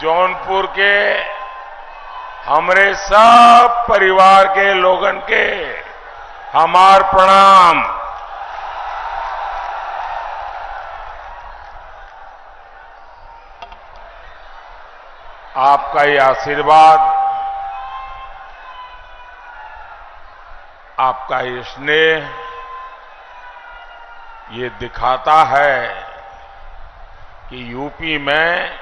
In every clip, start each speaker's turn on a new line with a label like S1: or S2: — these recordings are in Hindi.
S1: जौनपुर के हमारे सब परिवार के लोगन के हमार प्रणाम। आपका ये आशीर्वाद, आपका ये स्नेह ये दिखाता है कि यूपी में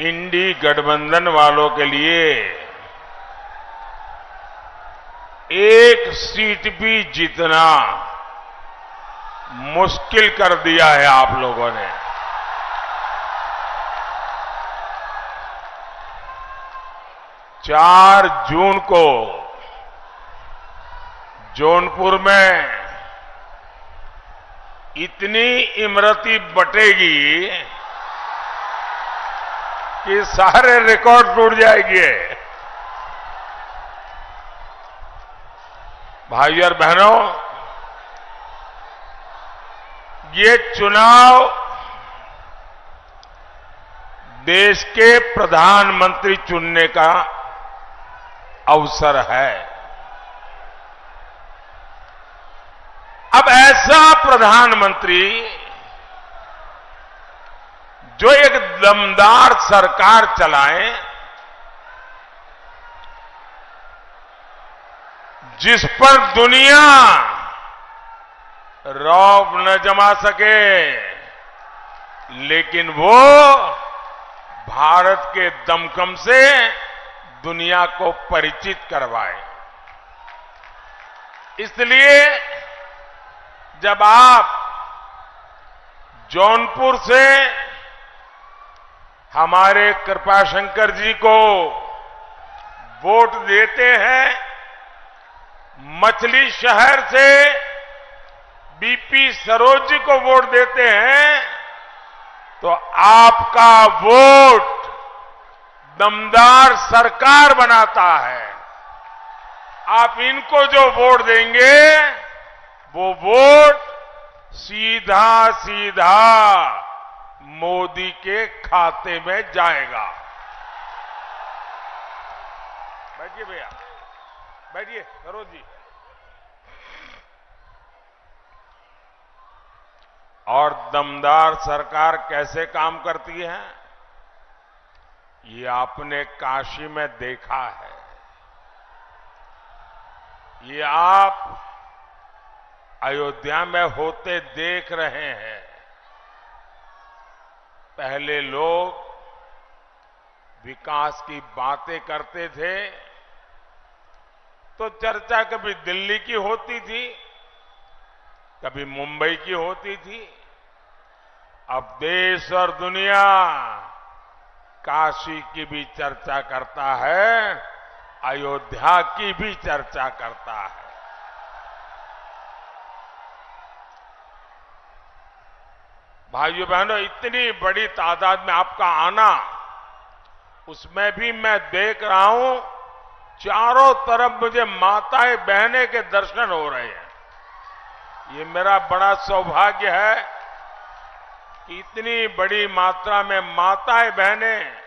S1: इंडी गठबंधन वालों के लिए एक सीट भी जीतना मुश्किल कर दिया है आप लोगों ने। चार जून को जौनपुर में इतनी इमरती बटेगी कि सारे रिकॉर्ड टूट जाएंगे। भाइयों और बहनों, ये चुनाव देश के प्रधानमंत्री चुनने का अवसर है। अब ऐसा प्रधानमंत्री जो एक दमदार सरकार चलाए, जिस पर दुनिया रौब न जमा सके, लेकिन वो भारत के दमखम से दुनिया को परिचित करवाए। इसलिए जब आप जौनपुर से हमारे कृपाशंकर जी को वोट देते हैं, मछली शहर से बीपी सरोज जी को वोट देते हैं, तो आपका वोट दमदार सरकार बनाता है। आप इनको जो वोट देंगे वो वोट सीधा सीधा मोदी के खाते में जाएगा। बैठिए भैया, बैठिए सरोज जी। और दमदार सरकार कैसे काम करती है, ये आपने काशी में देखा है। ये आप अयोध्या में होते देख रहे हैं। पहले लोग विकास की बातें करते थे तो चर्चा कभी दिल्ली की होती थी, कभी मुंबई की होती थी। अब देश और दुनिया काशी की भी चर्चा करता है, अयोध्या की भी चर्चा करता है। भाइयों बहनों, इतनी बड़ी तादाद में आपका आना, उसमें भी मैं देख रहा हूं चारों तरफ मुझे माताएं बहनें के दर्शन हो रहे हैं। ये मेरा बड़ा सौभाग्य है कि इतनी बड़ी मात्रा में माताएं बहनें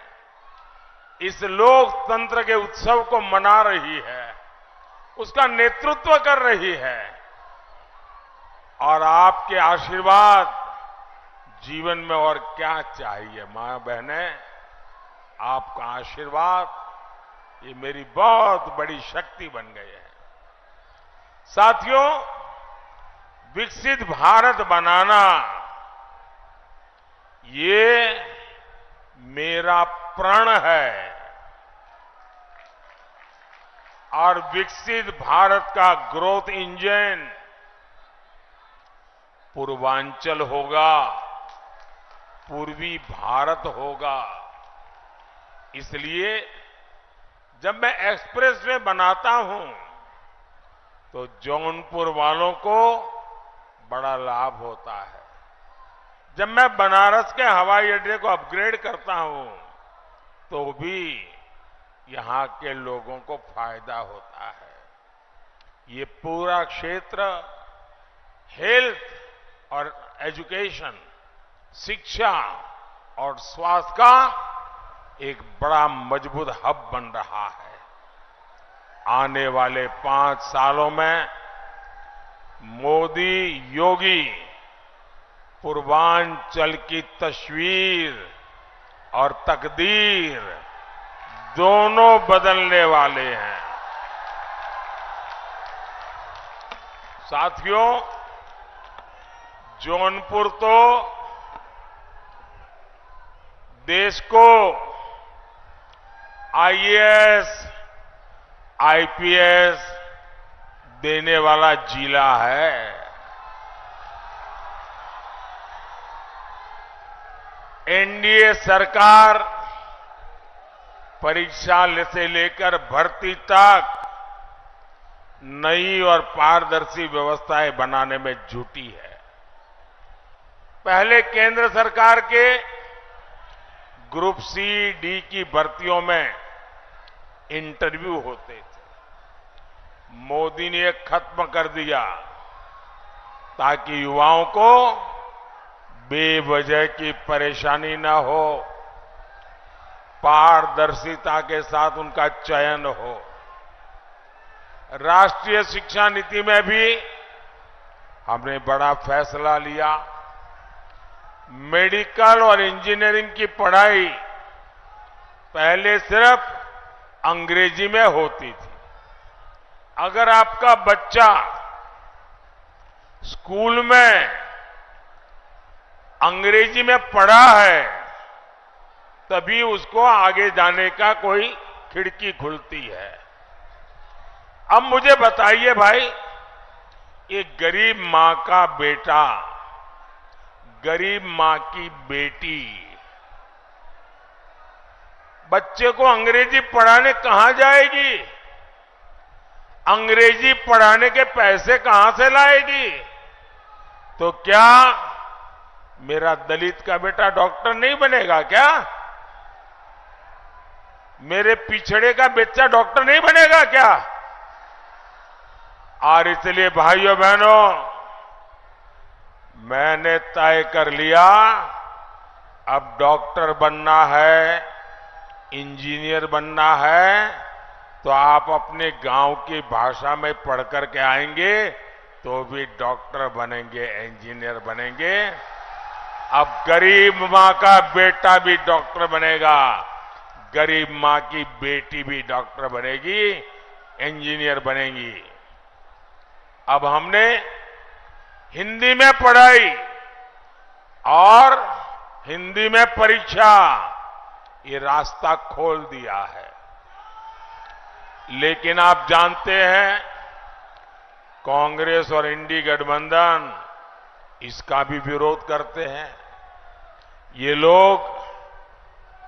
S1: इस लोकतंत्र के उत्सव को मना रही है, उसका नेतृत्व कर रही है। और आपके आशीर्वाद, जीवन में और क्या चाहिए। मां बहनें, आपका आशीर्वाद ये मेरी बहुत बड़ी शक्ति बन गई है। साथियों, विकसित भारत बनाना ये मेरा प्रण है। और विकसित भारत का ग्रोथ इंजन पूर्वांचल होगा, पूर्वी भारत होगा। इसलिए जब मैं एक्सप्रेसवे बनाता हूं तो जौनपुर वालों को बड़ा लाभ होता है। जब मैं बनारस के हवाई अड्डे को अपग्रेड करता हूं तो भी यहां के लोगों को फायदा होता है। ये पूरा क्षेत्र हेल्थ और एजुकेशन, शिक्षा और स्वास्थ्य का एक बड़ा मजबूत हब बन रहा है। आने वाले 5 सालों में मोदी योगी पूर्वांचल की तस्वीर और तकदीर दोनों बदलने वाले हैं। साथियों, जौनपुर तो देश को आईएएस, आईपीएस देने वाला जिला है। एनडीए सरकार परीक्षा से लेकर भर्ती तक नई और पारदर्शी व्यवस्थाएं बनाने में जुटी है। पहले केंद्र सरकार के ग्रुप सी, डी की भर्तियों में इंटरव्यू होते थे। मोदी ने ये खत्म कर दिया ताकि युवाओं को बेवजह की परेशानी न हो, पारदर्शिता के साथ उनका चयन हो। राष्ट्रीय शिक्षा नीति में भी हमने बड़ा फैसला लिया। मेडिकल और इंजीनियरिंग की पढ़ाई पहले सिर्फ अंग्रेजी में होती थी। अगर आपका बच्चा स्कूल में अंग्रेजी में पढ़ा है तभी उसको आगे जाने का कोई खिड़की खुलती है। अब मुझे बताइए भाई, ये गरीब मां का बेटा, गरीब मां की बेटी बच्चे को अंग्रेजी पढ़ाने कहां जाएगी? अंग्रेजी पढ़ाने के पैसे कहां से लाएगी? तो क्या मेरा दलित का बेटा डॉक्टर नहीं बनेगा क्या? मेरे पिछड़े का बच्चा डॉक्टर नहीं बनेगा क्या? और इसलिए भाइयों बहनों, मैंने तय कर लिया, अब डॉक्टर बनना है, इंजीनियर बनना है तो आप अपने गांव की भाषा में पढ़ करके आएंगे तो भी डॉक्टर बनेंगे, इंजीनियर बनेंगे। अब गरीब मां का बेटा भी डॉक्टर बनेगा, गरीब मां की बेटी भी डॉक्टर बनेगी, इंजीनियर बनेगी। अब हमने हिंदी में पढ़ाई और हिंदी में परीक्षा, ये रास्ता खोल दिया है। लेकिन आप जानते हैं कांग्रेस और इंडी गठबंधन इसका भी विरोध करते हैं। ये लोग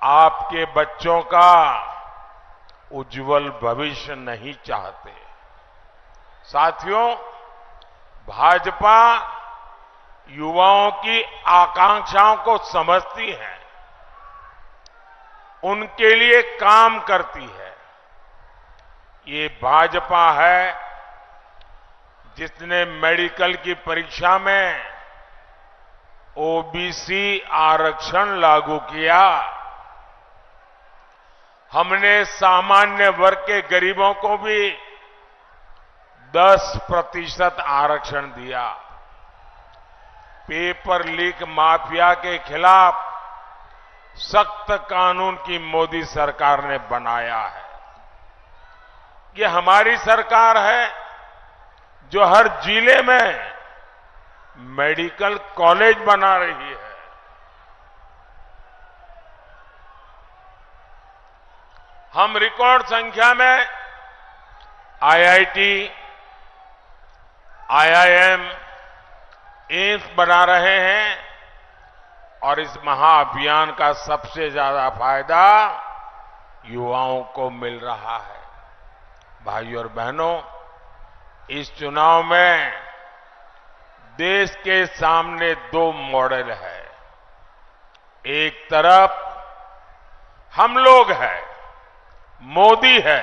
S1: आपके बच्चों का उज्जवल भविष्य नहीं चाहते। साथियों, भाजपा युवाओं की आकांक्षाओं को समझती है, उनके लिए काम करती है। ये भाजपा है जिसने मेडिकल की परीक्षा में ओबीसी आरक्षण लागू किया। हमने सामान्य वर्ग के गरीबों को भी 10% आरक्षण दिया। पेपर लीक माफिया के खिलाफ सख्त कानून की मोदी सरकार ने बनाया है। ये हमारी सरकार है जो हर जिले में मेडिकल कॉलेज बना रही है। हम रिकॉर्ड संख्या में आईआईटी, आईआईएम, एम्स बना रहे हैं और इस महाअभियान का सबसे ज्यादा फायदा युवाओं को मिल रहा है। भाइयों और बहनों, इस चुनाव में देश के सामने 2 मॉडल है। एक तरफ हम लोग हैं, मोदी है,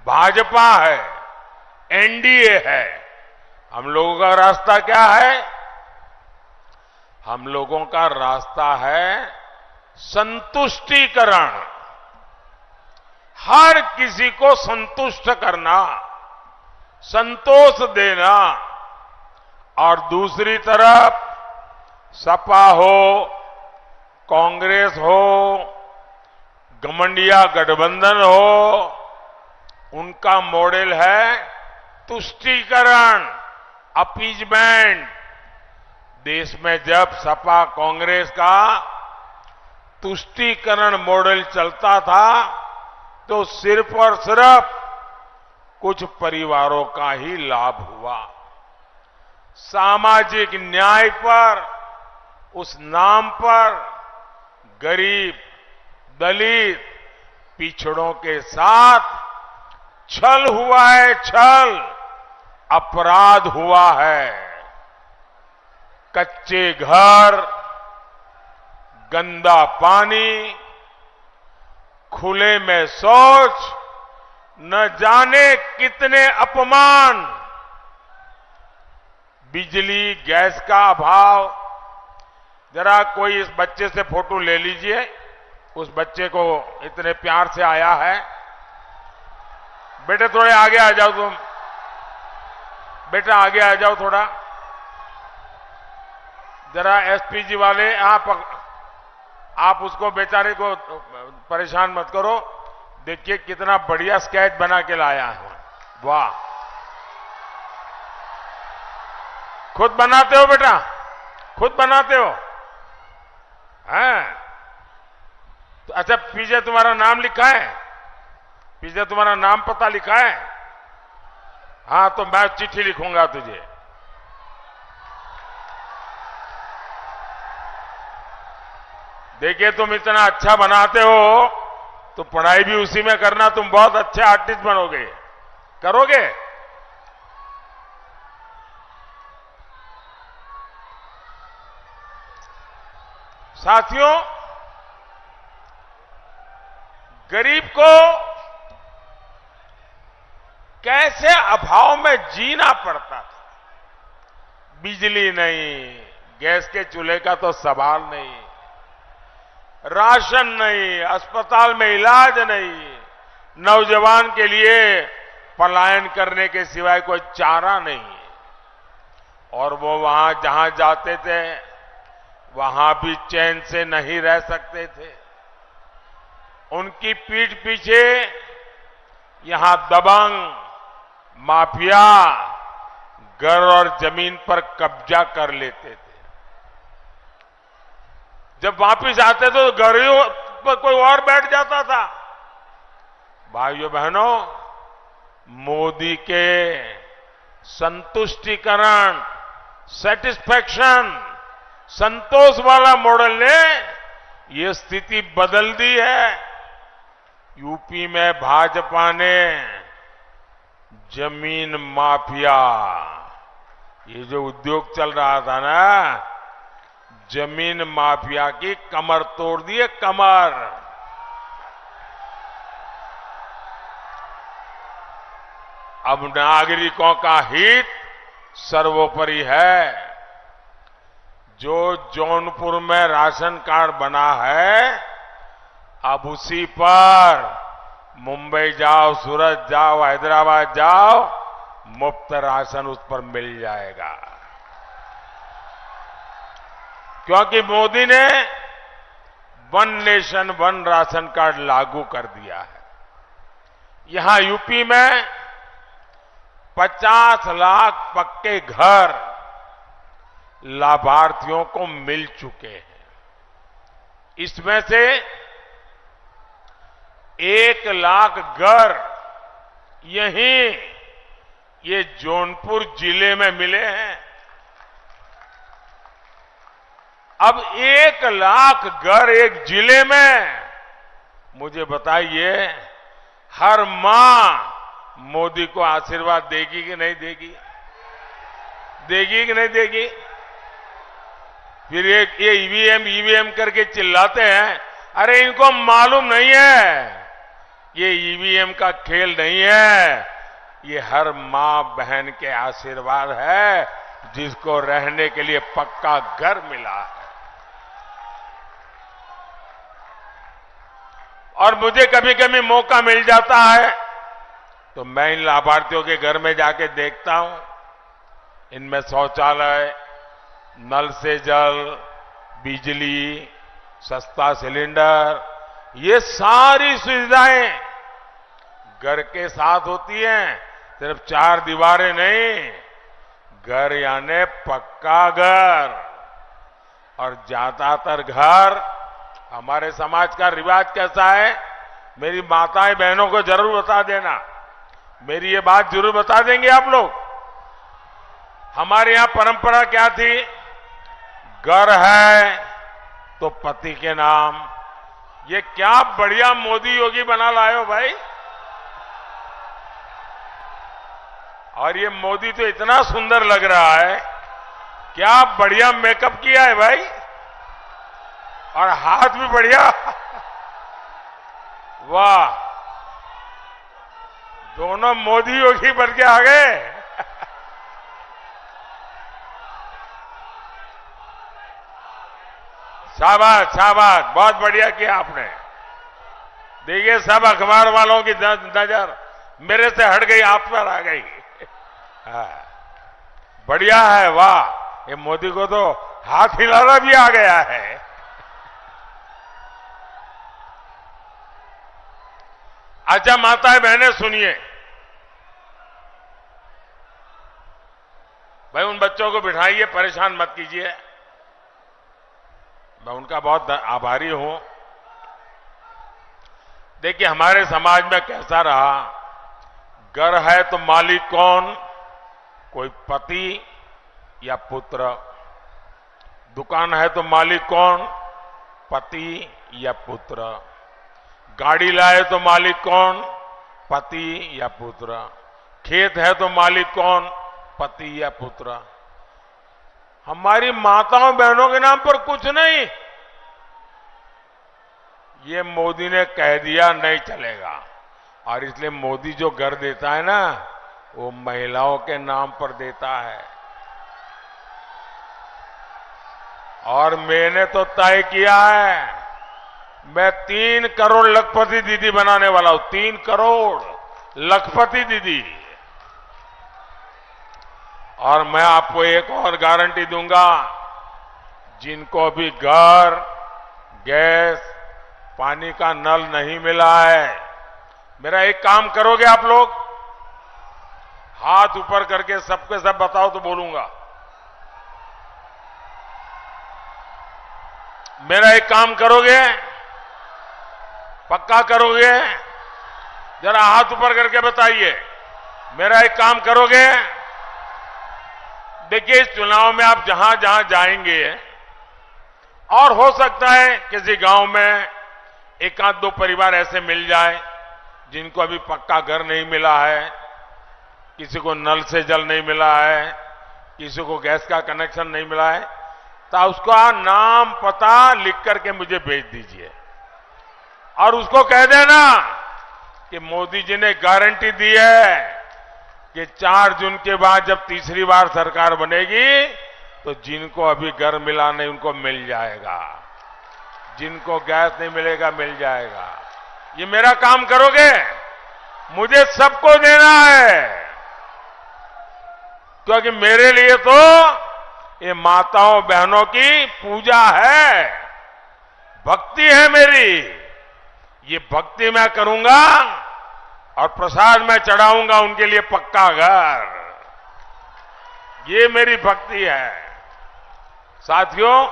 S1: भाजपा है, एनडीए है। हम लोगों का रास्ता क्या है? हम लोगों का रास्ता है संतुष्टिकरण, हर किसी को संतुष्ट करना, संतोष देना, और दूसरी तरफ सपा हो, कांग्रेस हो, गठबंधन गठबंधन हो, उनका मॉडल है तुष्टीकरण, अपीजमेंट। देश में जब सपा कांग्रेस का तुष्टीकरण मॉडल चलता था तो सिर्फ और सिर्फ कुछ परिवारों का ही लाभ हुआ। सामाजिक न्याय पर, उस नाम पर गरीब, दलित, पिछड़ों के साथ छल हुआ है, छल, अपराध हुआ है। कच्चे घर, गंदा पानी, खुले में शौच, न जाने कितने अपमान, बिजली, गैस का अभाव। जरा कोई इस बच्चे से फोटो ले लीजिए, उस बच्चे को इतने प्यार से आया है। बेटे थोड़े आगे आ जाओ तुम, बेटा आगे आ जाओ थोड़ा। जरा एसपीजी वाले आप उसको बेचारे को परेशान मत करो। देखिए कितना बढ़िया स्केच बना के लाया है, वाह। खुद बनाते हो बेटा, खुद बनाते हो? हैं? तो अच्छा, पीछे तुम्हारा नाम लिखा है? पीछे तुम्हारा नाम पता लिखा है? हाँ, तो मैं चिट्ठी लिखूंगा तुझे। देखिए तुम इतना अच्छा बनाते हो तो पढ़ाई भी उसी में करना, तुम बहुत अच्छे आर्टिस्ट बनोगे। करोगे? साथियों, गरीब को कैसे अभाव में जीना पड़ता था। बिजली नहीं, गैस के चूल्हे का तो सवाल नहीं, राशन नहीं, अस्पताल में इलाज नहीं, नौजवान के लिए पलायन करने के सिवाय कोई चारा नहीं। और वो वहां जहां जाते थे वहां भी चैन से नहीं रह सकते थे। उनकी पीठ पीछे यहां दबंग, माफिया घर और जमीन पर कब्जा कर लेते थे। जब वापिस आते तो घरों पर कोई और बैठ जाता था। भाइयों बहनों, मोदी के संतुष्टिकरण, सेटिस्फैक्शन, संतोष वाला मॉडल ने ये स्थिति बदल दी है। यूपी में भाजपा ने जमीन माफिया, ये जो उद्योग चल रहा था ना, जमीन माफिया की कमर तोड़ दी है, कमर। अब नागरिकों का हित सर्वोपरि है। जो जौनपुर में राशन कार्ड बना है, अब उसी पर मुंबई जाओ, सूरत जाओ, हैदराबाद जाओ, मुफ्त राशन उस पर मिल जाएगा। क्योंकि मोदी ने one nation one ration card लागू कर दिया है। यहां यूपी में 50 लाख पक्के घर लाभार्थियों को मिल चुके हैं। इसमें से 1 लाख घर यहीं ये जौनपुर जिले में मिले हैं। अब 1 लाख घर एक जिले में, मुझे बताइए हर मां मोदी को आशीर्वाद देगी कि नहीं देगी? देगी कि नहीं देगी? फिर ये ईवीएम करके चिल्लाते हैं। अरे इनको मालूम नहीं है ये ईवीएम का खेल नहीं है, ये हर मां बहन के आशीर्वाद है जिसको रहने के लिए पक्का घर मिला है। और मुझे कभी कभी मौका मिल जाता है तो मैं इन लाभार्थियों के घर में जाके देखता हूं। इनमें शौचालय, नल से जल, बिजली, सस्ता सिलेंडर, ये सारी सुविधाएं घर के साथ होती हैं। सिर्फ चार दीवारें नहीं, घर यानी पक्का घर। और ज्यादातर घर, हमारे समाज का रिवाज कैसा है, मेरी माताएं बहनों को जरूर बता देना, मेरी ये बात जरूर बता देंगे आप लोग। हमारे यहां परंपरा क्या थी, घर है तो पति के नाम। ये क्या बढ़िया मोदी योगी बना लाए हो भाई। और ये मोदी तो इतना सुंदर लग रहा है, क्या बढ़िया मेकअप किया है भाई, और हाथ भी बढ़िया। वाह, दोनों मोदी योगी बन के आ गए। शाबाश शाबाश, बहुत बढ़िया किया आपने। देखिए सब अखबार वालों की नजर मेरे से हट गई, आप पर आ गई। बढ़िया है, वाह। ये मोदी को तो हाथ हिलाना भी आ गया है। अच्छा माताएं बहनें सुनिए, भाई उन बच्चों को बिठाइए, परेशान मत कीजिए, मैं उनका बहुत आभारी हूं। देखिए हमारे समाज में कैसा रहा, घर है तो मालिक कौन, कोई पति या पुत्र। दुकान है तो मालिक कौन, पति या पुत्र। गाड़ी लाए तो मालिक कौन, पति या पुत्र। खेत है तो मालिक कौन, पति या पुत्र। हमारी माताओं बहनों के नाम पर कुछ नहीं। ये मोदी ने कह दिया नहीं चलेगा, और इसलिए मोदी जो घर देता है ना, वो महिलाओं के नाम पर देता है। और मैंने तो तय किया है, मैं 3 करोड़ लखपति दीदी बनाने वाला हूं। 3 करोड़ लखपति दीदी। और मैं आपको एक और गारंटी दूंगा, जिनको अभी घर, गैस, पानी का नल नहीं मिला है, मेरा एक काम करोगे आप लोग, हाथ ऊपर करके सबके सब बताओ तो बोलूंगा। मेरा एक काम करोगे, पक्का करोगे, जरा हाथ ऊपर करके बताइए। मेरा एक काम करोगे। देखिए इस चुनाव में आप जहां जहां जाएंगे, और हो सकता है किसी गांव में एक आध 2 परिवार ऐसे मिल जाए जिनको अभी पक्का घर नहीं मिला है, किसी को नल से जल नहीं मिला है, किसी को गैस का कनेक्शन नहीं मिला है, तो उसका नाम पता लिख करके मुझे भेज दीजिए। और उसको कह देना कि मोदी जी ने गारंटी दी है कि 4 जून के बाद जब तीसरी बार सरकार बनेगी तो जिनको अभी घर मिला नहीं उनको मिल जाएगा, जिनको गैस नहीं मिलेगा मिल जाएगा। ये मेरा काम करोगे, मुझे सबको देना है, क्योंकि मेरे लिए तो ये माताओं बहनों की पूजा है, भक्ति है मेरी। ये भक्ति मैं करूंगा और प्रसाद में चढ़ाऊंगा उनके लिए पक्का घर। ये मेरी भक्ति है। साथियों,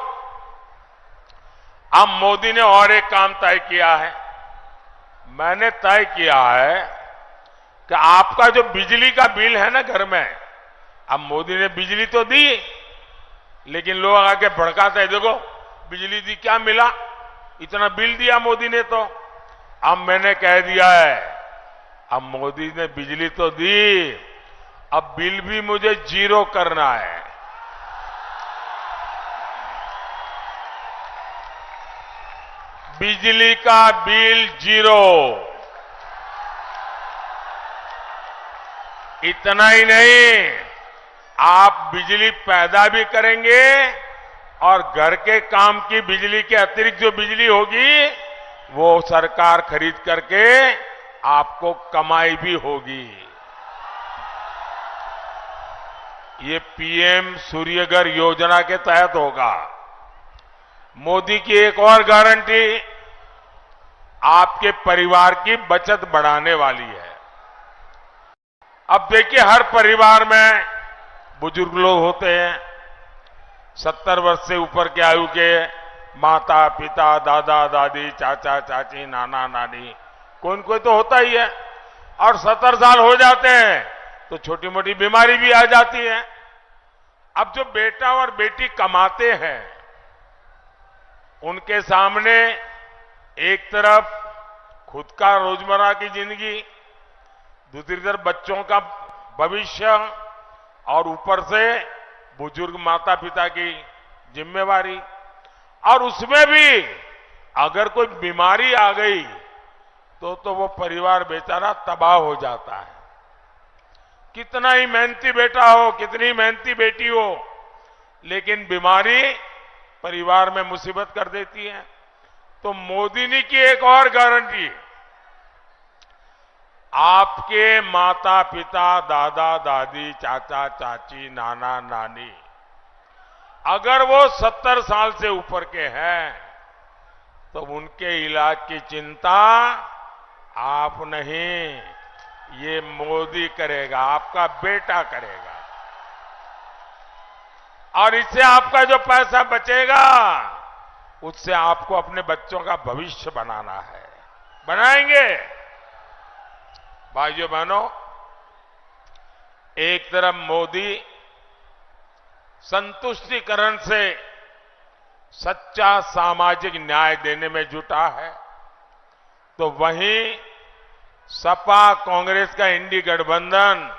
S1: अब मोदी ने और एक काम तय किया है। मैंने तय किया है कि आपका जो बिजली का बिल है ना घर में, अब मोदी ने बिजली तो दी, लेकिन लोग आके भड़काते हैं, देखो बिजली दी क्या मिला, इतना बिल दिया मोदी ने। तो अब मैंने कह दिया है, अब मोदी ने बिजली तो दी, अब बिल भी मुझे 0 करना है। बिजली का बिल 0। इतना ही नहीं, आप बिजली पैदा भी करेंगे और घर के काम की बिजली के अतिरिक्त जो बिजली होगी वो सरकार खरीद करके आपको कमाई भी होगी। ये पीएम सूर्यघर योजना के तहत होगा। मोदी की एक और गारंटी आपके परिवार की बचत बढ़ाने वाली है। अब देखिए, हर परिवार में बुजुर्ग लोग होते हैं, 70 वर्ष से ऊपर के आयु के माता पिता, दादा दादी, चाचा चाची, नाना नानी, कोई कोई तो होता ही है। और 70 साल हो जाते हैं तो छोटी मोटी बीमारी भी आ जाती है। अब जो बेटा और बेटी कमाते हैं, उनके सामने एक तरफ खुद का रोजमर्रा की जिंदगी, दूसरी तरफ बच्चों का भविष्य और ऊपर से बुजुर्ग माता पिता की जिम्मेवारी। और उसमें भी अगर कोई बीमारी आ गई तो वो परिवार बेचारा तबाह हो जाता है। कितना ही मेहनती बेटा हो, कितनी मेहनती बेटी हो, लेकिन बीमारी परिवार में मुसीबत कर देती है। तो मोदी ने की एक और गारंटी, आपके माता पिता, दादा दादी, चाचा चाची, नाना नानी अगर वो 70 साल से ऊपर के हैं तो उनके इलाज की चिंता आप नहीं, ये मोदी करेगा, आपका बेटा करेगा। और इससे आपका जो पैसा बचेगा उससे आपको अपने बच्चों का भविष्य बनाना है। बनाएंगे। भाइयों बहनों, एक तरफ मोदी संतुष्टिकरण से सच्चा सामाजिक न्याय देने में जुटा है, तो वहीं सपा कांग्रेस का इंडी गठबंधन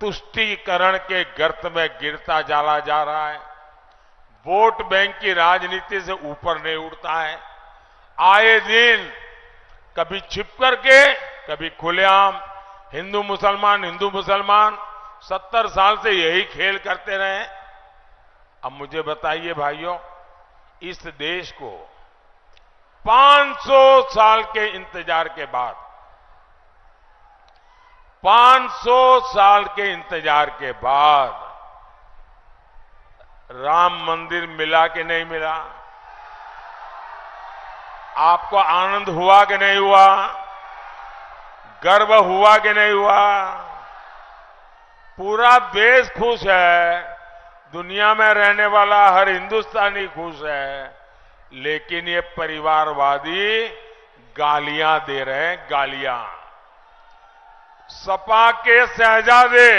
S1: तुष्टीकरण के गर्त में गिरता चला जा रहा है। वोट बैंक की राजनीति से ऊपर नहीं उठता है। आए दिन कभी छिप करके, कभी खुलेआम हिंदू मुसलमान 70 साल से यही खेल करते रहे। अब मुझे बताइए भाइयों, इस देश को 500 साल के इंतजार के बाद, 500 साल के इंतजार के बाद राम मंदिर मिला कि नहीं मिला? आपको आनंद हुआ कि नहीं हुआ? गर्व हुआ कि नहीं हुआ? पूरा देश खुश है, दुनिया में रहने वाला हर हिंदुस्तानी खुश है, लेकिन ये परिवारवादी गालियां दे रहे हैं, गालियां। सपा के शहजादे,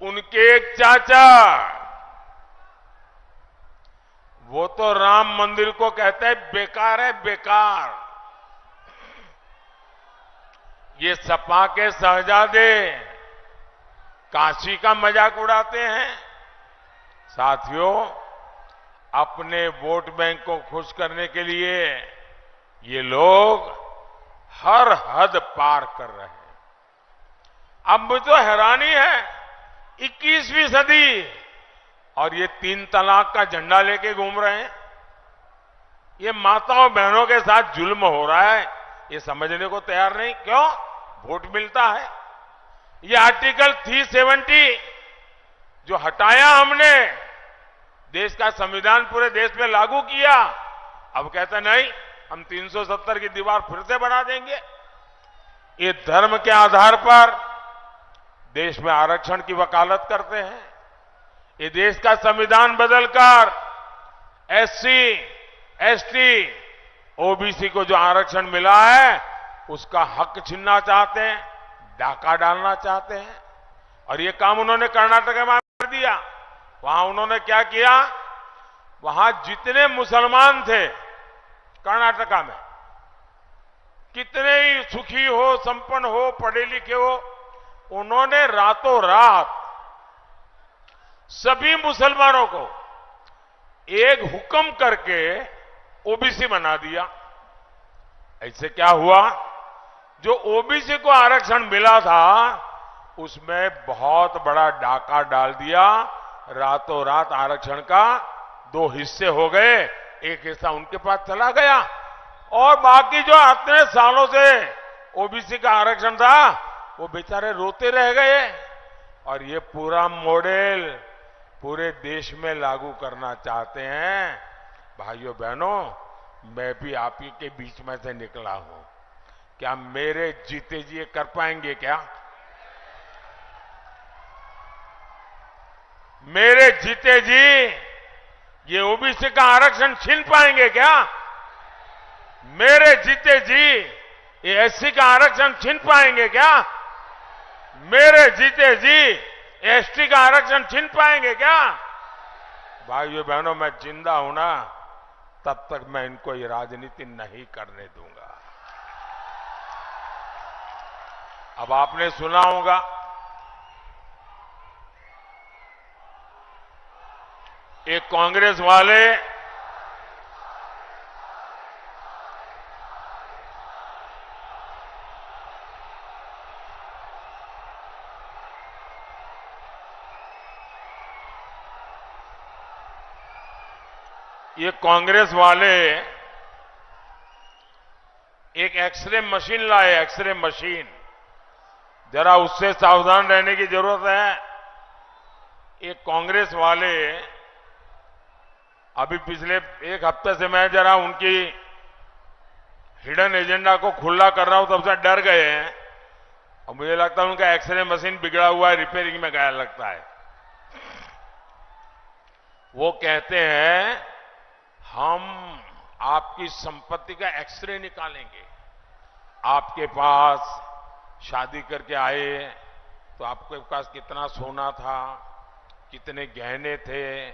S1: उनके एक चाचा, वो तो राम मंदिर को कहते हैं बेकार है, बेकार। ये सपा के शहजादे काशी का मजाक उड़ाते हैं। साथियों, अपने वोट बैंक को खुश करने के लिए ये लोग हर हद पार कर रहे हैं। अब मुझे तो हैरानी है, 21वीं सदी और ये 3 तलाक का झंडा लेके घूम रहे हैं। ये माताओं बहनों के साथ जुल्म हो रहा है, ये समझने को तैयार नहीं। क्यों? वोट मिलता है। ये आर्टिकल 370 जो हटाया हमने, देश का संविधान पूरे देश में लागू किया, अब कहते नहीं, हम 370 की दीवार फिर से बना देंगे। ये धर्म के आधार पर देश में आरक्षण की वकालत करते हैं। ये देश का संविधान बदलकर एससी, एसटी, ओबीसी को जो आरक्षण मिला है उसका हक छीनना चाहते हैं, डाका डालना चाहते हैं। और ये काम उन्होंने कर्नाटक में कर दिया। वहां उन्होंने क्या किया, वहां जितने मुसलमान थे कर्नाटका में, कितने ही सुखी हो, संपन्न हो, पढ़े लिखे हो, उन्होंने रातों रात सभी मुसलमानों को एक हुक्म करके ओबीसी बना दिया। ऐसे क्या हुआ, जो ओबीसी को आरक्षण मिला था उसमें बहुत बड़ा डाका डाल दिया। रातों रात आरक्षण का 2 हिस्से हो गए एक हिस्सा उनके पास चला गया और बाकी जो इतने सालों से ओबीसी का आरक्षण था वो बेचारे रोते रह गए। और ये पूरा मॉडल पूरे देश में लागू करना चाहते हैं। भाइयों बहनों, मैं भी आप ही के बीच में से निकला हूं। क्या मेरे जीते जी ये कर पाएंगे? क्या मेरे जीते जी ये ओबीसी का आरक्षण छीन पाएंगे? क्या मेरे जीते जी ये एससी का आरक्षण छीन पाएंगे? क्या मेरे जीते जी एसटी का आरक्षण छीन पाएंगे? क्या भाइयों बहनों, मैं जिंदा हूं ना, तब तक मैं इनको ये राजनीति नहीं करने दूंगा। अब आपने सुना होगा एक कांग्रेस वाले एक एक्सरे मशीन लाए, एक्सरे मशीन। जरा उससे सावधान रहने की जरूरत है। एक कांग्रेस वाले अभी पिछले एक हफ्ते से मैं जरा उनकी हिडन एजेंडा को खुला कर रहा हूं, तब से डर गए हैं और मुझे लगता है उनका एक्सरे मशीन बिगड़ा हुआ है, रिपेयरिंग में गया लगता है। वो कहते हैं हम आपकी संपत्ति का एक्सरे निकालेंगे। आपके पास शादी करके आए तो आपके पास कितना सोना था, कितने गहने थे,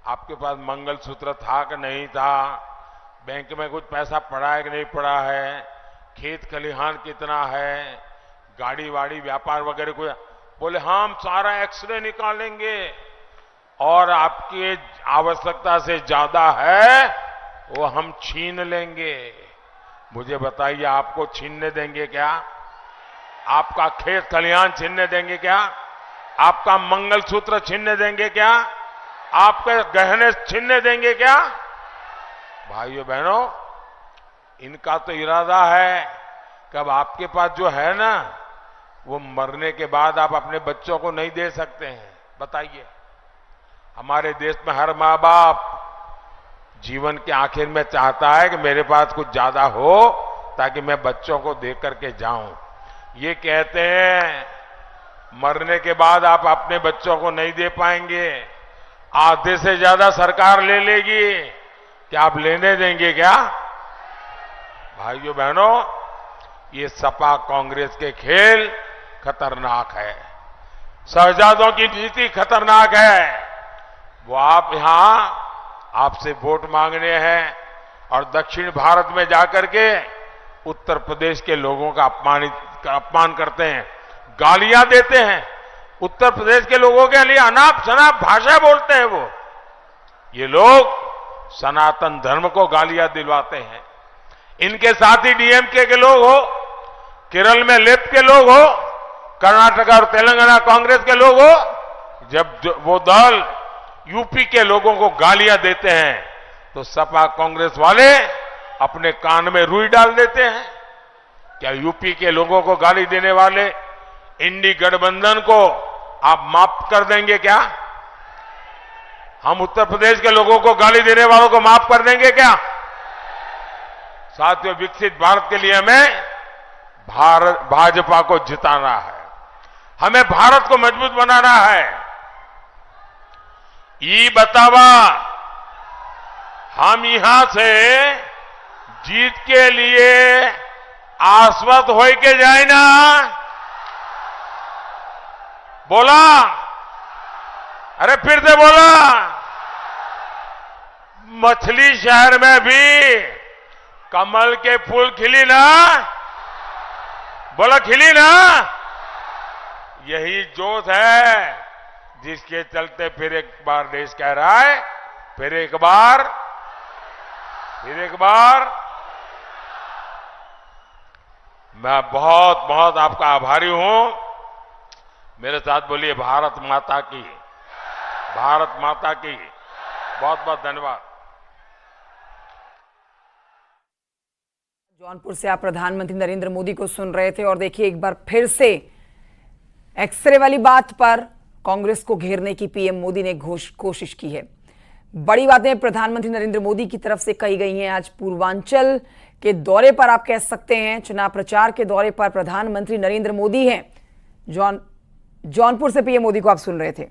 S1: आपके पास मंगलसूत्र था कि नहीं था, बैंक में कुछ पैसा पड़ा है कि नहीं पड़ा है, खेत खलिहान कितना है, गाड़ी वाड़ी व्यापार वगैरह कोई। बोले हम सारा एक्सरे निकालेंगे और आपकी आवश्यकता से ज्यादा है वो हम छीन लेंगे। मुझे बताइए, आपको छीनने देंगे क्या? आपका खेत खलिहान छीनने देंगे क्या? आपका मंगलसूत्र छीनने देंगे क्या? आपके गहने छीनने देंगे क्या? भाइयों बहनों, इनका तो इरादा है कि अब आपके पास जो है ना, वो मरने के बाद आप अपने बच्चों को नहीं दे सकते हैं। बताइए, हमारे देश में हर माँ बाप जीवन के आखिर में चाहता है कि मेरे पास कुछ ज्यादा हो ताकि मैं बच्चों को दे करके जाऊं। ये कहते हैं मरने के बाद आप अपने बच्चों को नहीं दे पाएंगे, आधे से ज्यादा सरकार ले लेगी। क्या आप लेने देंगे क्या? भाइयों बहनों, ये सपा कांग्रेस के खेल खतरनाक है, शहजादों की नीति खतरनाक है। वो आप यहां आपसे वोट मांगने हैं और दक्षिण भारत में जाकर के उत्तर प्रदेश के लोगों का अपमान करते हैं, गालियां देते हैं, उत्तर प्रदेश के लोगों के लिए अनाप शनाप भाषा बोलते हैं। वो ये लोग सनातन धर्म को गालियां दिलवाते हैं। इनके साथ ही डीएमके के लोग हो, केरल में लेफ्ट के लोग हो, कर्नाटक और तेलंगाना कांग्रेस के लोग हो, जब वो दल यूपी के लोगों को गालियां देते हैं तो सपा कांग्रेस वाले अपने कान में रुई डाल देते हैं। क्या यूपी के लोगों को गाली देने वाले इंडी गठबंधन को आप माफ कर देंगे क्या? हम उत्तर प्रदेश के लोगों को गाली देने वालों को माफ कर देंगे क्या? साथियों, विकसित भारत के लिए हमें भाजपा को जिताना है, हमें भारत को मजबूत बनाना है। ये बतावा हम यहां से जीत के लिए आश्वस्त हो के जाए ना? बोला? अरे फिर से बोला। मछली शहर में भी कमल के फूल खिली ना? बोला खिली ना? यही जोश है जिसके चलते फिर एक बार देश कह रहा है, फिर एक बार मैं बहुत बहुत आपका आभारी हूं। मेरे साथ बोलिए भारत माता की, भारत माता की। बहुत बहुत धन्यवाद।
S2: जौनपुर से आप प्रधानमंत्री नरेंद्र मोदी को सुन रहे थे और देखिए एक बार फिर से एक्सरे वाली बात पर कांग्रेस को घेरने की पीएम मोदी ने कोशिश की है। बड़ी बातें प्रधानमंत्री नरेंद्र मोदी की तरफ से कही गई हैं। आज पूर्वांचल के दौरे पर आप कह सकते हैं, चुनाव प्रचार के दौरे पर प्रधानमंत्री नरेंद्र मोदी हैं। जौनपुर से पीएम मोदी को आप सुन रहे थे।